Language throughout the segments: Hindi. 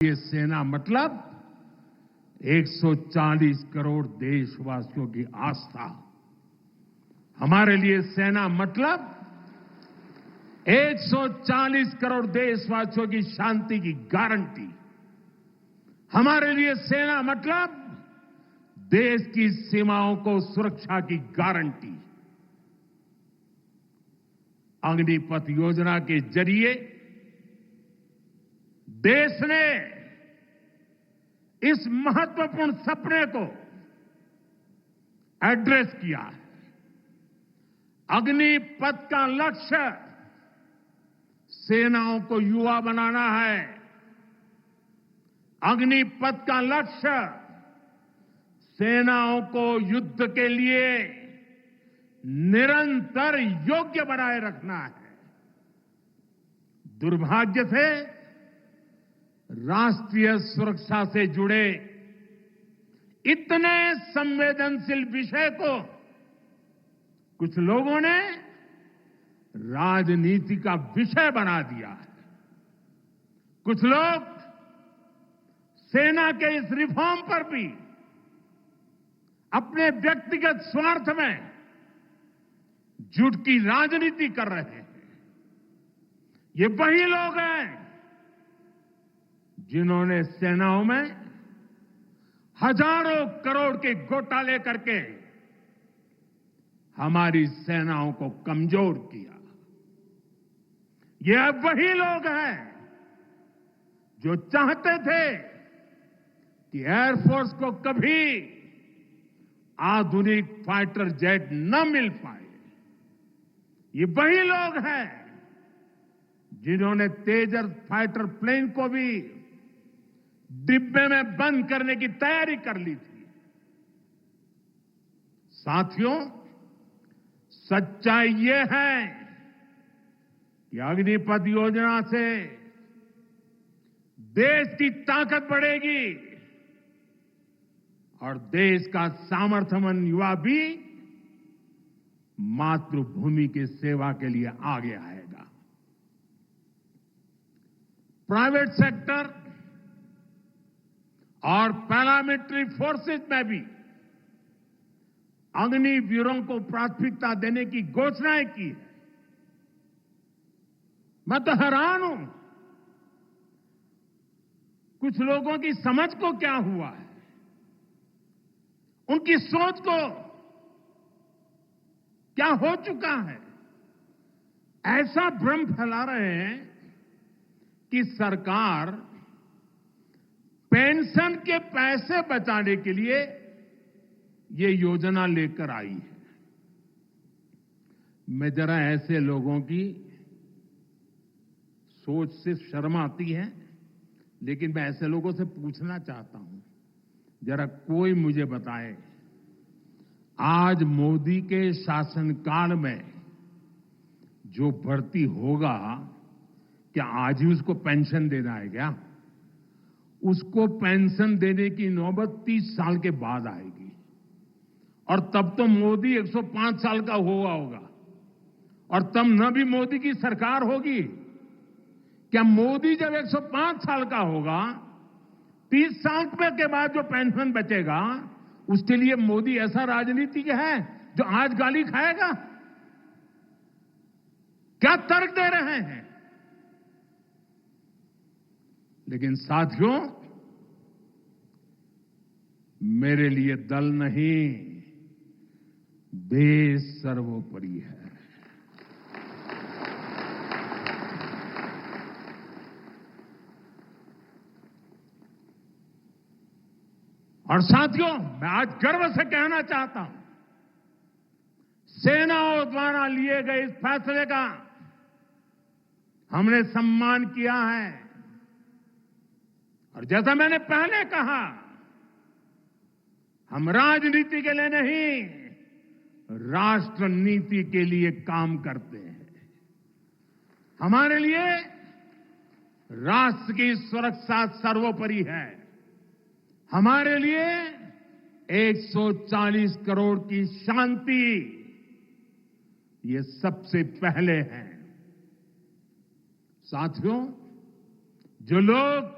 ये सेना मतलब 140 करोड़ देशवासियों की आस्था। हमारे लिए सेना मतलब 140 करोड़ देशवासियों की शांति की गारंटी। हमारे लिए सेना मतलब देश की सीमाओं को सुरक्षा की गारंटी। अग्निपथ योजना के जरिए देश ने इस महत्वपूर्ण सपने को एड्रेस किया है। अग्निपथ का लक्ष्य सेनाओं को युवा बनाना है। अग्निपथ का लक्ष्य सेनाओं को युद्ध के लिए निरंतर योग्य बनाए रखना है। दुर्भाग्य से राष्ट्रीय सुरक्षा से जुड़े इतने संवेदनशील विषय को कुछ लोगों ने राजनीति का विषय बना दिया है। कुछ लोग सेना के इस रिफॉर्म पर भी अपने व्यक्तिगत स्वार्थ में झूठ की राजनीति कर रहे हैं। ये वही लोग हैं जिन्होंने सेनाओं में हजारों करोड़ के घोटाले करके हमारी सेनाओं को कमजोर किया। ये अब वही लोग हैं जो चाहते थे कि एयरफोर्स को कभी आधुनिक फाइटर जेट न मिल पाए। ये वही लोग हैं जिन्होंने तेजस फाइटर प्लेन को भी डिब्बे में बंद करने की तैयारी कर ली थी। साथियों, सच्चाई ये है कि अग्निपथ योजना से देश की ताकत बढ़ेगी और देश का सामर्थ्यवान युवा भी मातृभूमि की सेवा के लिए आगे आएगा। प्राइवेट सेक्टर और पैरामिलिट्री फोर्सेस में भी अग्निवीरों को प्राथमिकता देने की घोषणाएं की है। मैं तो हैरान हूं, कुछ लोगों की समझ को क्या हुआ है, उनकी सोच को क्या हो चुका है। ऐसा भ्रम फैला रहे हैं कि सरकार पेंशन के पैसे बचाने के लिए ये योजना लेकर आई है। मैं जरा ऐसे लोगों की सोच से शर्म आती है, लेकिन मैं ऐसे लोगों से पूछना चाहता हूं, जरा कोई मुझे बताए, आज मोदी के शासनकाल में जो भर्ती होगा, क्या आज ही उसको पेंशन देना है क्या? उसको पेंशन देने की नौबत 30 साल के बाद आएगी और तब तो मोदी 105 साल का हुआ होगा और तब न भी मोदी की सरकार होगी। क्या मोदी जब 105 साल का होगा, 30 साल के बाद जो पेंशन बचेगा उसके लिए मोदी ऐसा राजनीतिक है जो आज गाली खाएगा? क्या तर्क दे रहे हैं? लेकिन साथियों, मेरे लिए दल नहीं, देश सर्वोपरि है। और साथियों, मैं आज गर्व से कहना चाहता हूं, सेनाओं द्वारा लिए गए इस फैसले का हमने सम्मान किया है। और जैसा मैंने पहले कहा, हम राजनीति के लिए नहीं, राष्ट्र नीति के लिए काम करते हैं। हमारे लिए राष्ट्र की सुरक्षा सर्वोपरि है। हमारे लिए 140 करोड़ की शांति ये सबसे पहले है। साथियों, जो लोग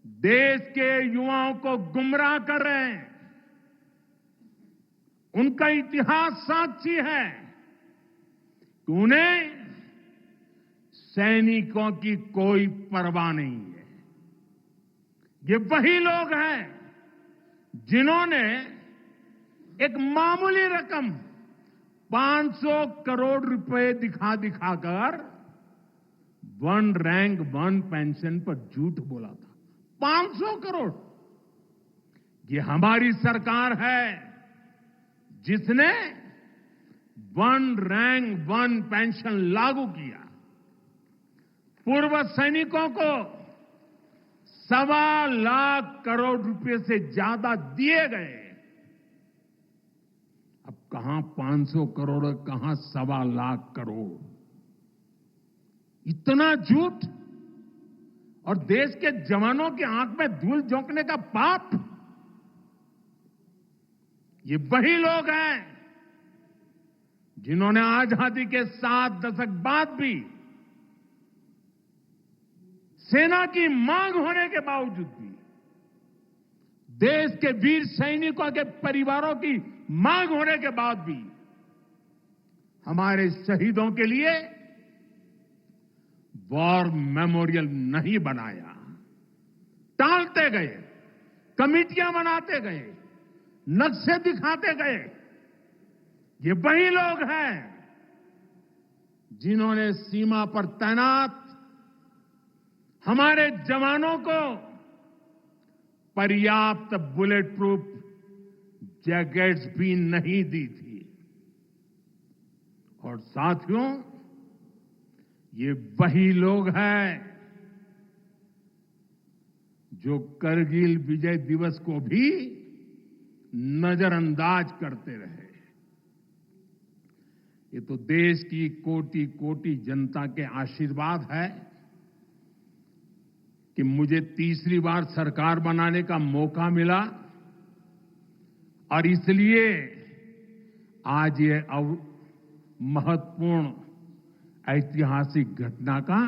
देश के युवाओं को गुमराह कर रहे हैं। उनका इतिहास साक्षी है कि उन्हें सैनिकों की कोई परवाह नहीं है। ये वही लोग हैं जिन्होंने एक मामूली रकम 500 करोड़ रुपए दिखाकर वन रैंक वन पेंशन पर झूठ बोला था। 500 करोड़। ये हमारी सरकार है जिसने वन रैंक वन पेंशन लागू किया। पूर्व सैनिकों को 1.25 लाख करोड़ रुपए से ज्यादा दिए गए। अब कहां 500 करोड़, कहां 1.25 लाख करोड़। इतना झूठ और देश के जवानों की आंख में धूल झोंकने का पाप। ये वही लोग हैं जिन्होंने आजादी के 7 दशक बाद भी सेना की मांग होने के बावजूद भी, देश के वीर सैनिकों के परिवारों की मांग होने के बाद भी हमारे शहीदों के लिए वॉर मेमोरियल नहीं बनाया। टालते गए, कमिटियां बनाते गए, नक्शे दिखाते गए। ये वही लोग हैं जिन्होंने सीमा पर तैनात हमारे जवानों को पर्याप्त बुलेट प्रूफ जैकेट्स भी नहीं दी थी। और साथियों, ये वही लोग हैं जो करगिल विजय दिवस को भी नजरअंदाज करते रहे। ये तो देश की कोटि कोटि जनता के आशीर्वाद है कि मुझे तीसरी बार सरकार बनाने का मौका मिला और इसलिए आज ये महत्वपूर्ण ऐतिहासिक घटना का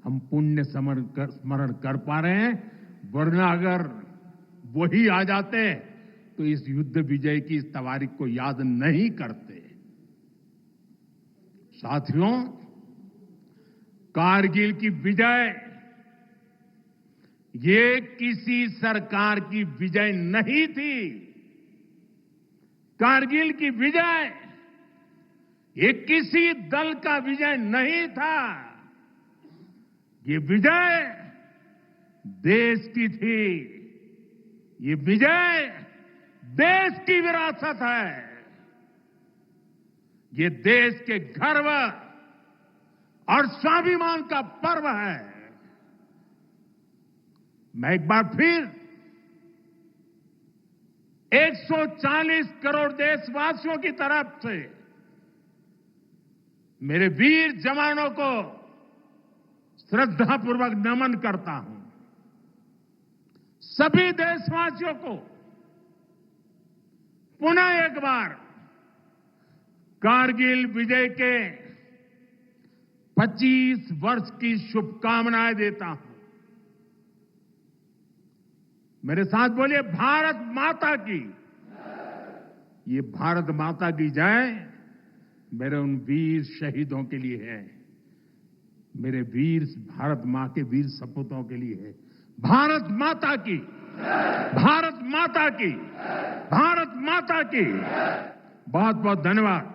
हम पुण्य स्मरण कर पा रहे हैं। वरना अगर वही आ जाते तो इस युद्ध विजय की इस तारीख को याद नहीं करते। साथियों, कारगिल की विजय ये किसी सरकार की विजय नहीं थी। कारगिल की विजय ये किसी दल का विजय नहीं था। ये विजय देश की थी। ये विजय देश की विरासत है। ये देश के गर्व और स्वाभिमान का पर्व है। मैं एक बार फिर 140 करोड़ देशवासियों की तरफ से मेरे वीर जवानों को श्रद्धापूर्वक नमन करता हूं। सभी देशवासियों को पुनः एक बार कारगिल विजय के 25 वर्ष की शुभकामनाएं देता हूं। मेरे साथ बोलिए, भारत माता की। ये भारत माता की जय मेरे उन वीर शहीदों के लिए है, मेरे वीर भारत मां के वीर सपूतों के लिए है। भारत माता की, भारत माता की, भारत माता की। बहुत बहुत धन्यवाद।